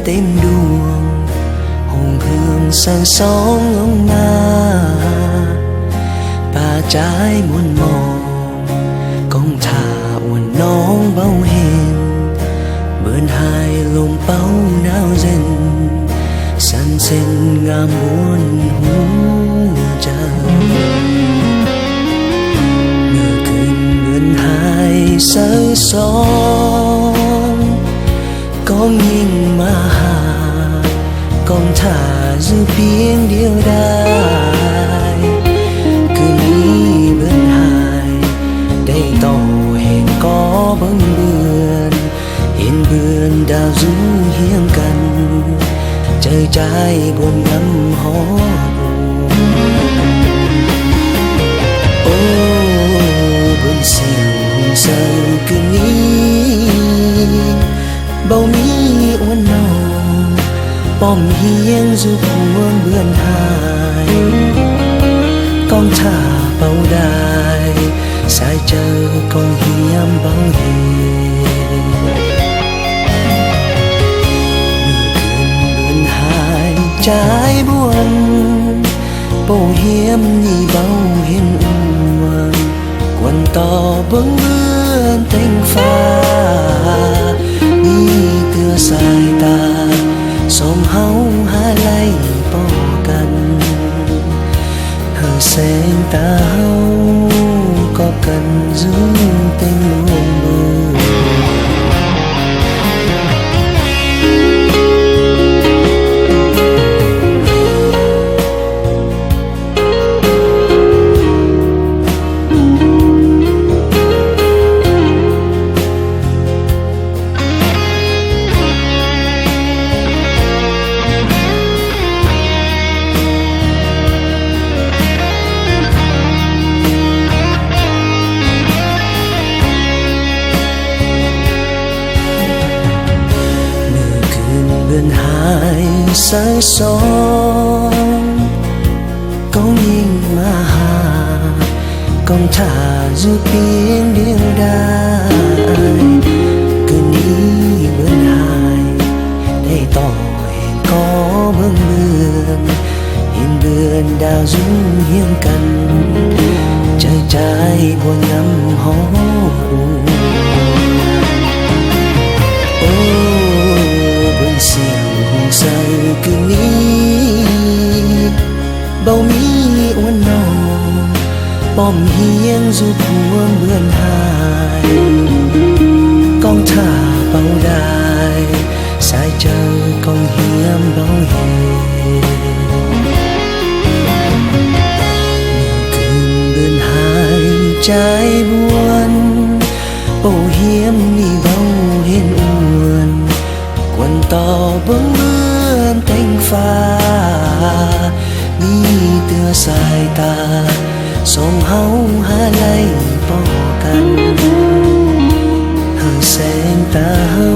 เต็มดวงห้องเฮืองสั่งสองลงมาป่าใจมวนมองกองท่าอวนน้องเบาเห็นเบินหายลมเป้าหนาวเย็นสันเส้นงามบนหัวใจเมื่อคืนเบินหายเสยสองกองยิงมาหากองท่าอยู่เพียงเดียวได้คืนนี้เบินหายได้ต่อแห่งก่อเบิ่งเบือนเห็นเบือนดาวอยู่เฮียงกันเจอใจบนน้ำหอโอ้บนเสียงเศร้าคืนนี้บ่มีอ้วนน้องป้อมเฮียงสู่พวงเบือนหายกองท่าเป่าได้สายเจอกองเฮียมเบาเฮใจบวนโปเฮียมนี่เบาเห็นอ้วนกวนต่อเบิ่งเบือนเต็งฟ้านี่เตือสายตาสมเฮาหาไล่ป้อกันเฮาแสงตาเฮาก็กันจึงเต็มลมมือหายสายสองกองยิงมาหากองท่าอยู่เพียงเดียวได้คืนนี้เบินหายได้ต่อแห่งก่อเบิ่งเบือนเห็นเบือนดาวอยู่เฮียงกันใจบนน้ำหอเสียงของเศร้าคืนนี้เบามีอ้วนน้องป้อมเฮียงสู่พวงเบือนหายกองท่าเป่าได้สายเจอกองเฮียมเบาเฮคืนเบือนหายใจบวนโปเฮียมนี่เบาเห็นอ้วนกวนต่อเบิ่งเบือนเต็งฟ้านี่เตือสายตาสมเฮาหาไล่ป้อกันเฮาแสงตาเฮา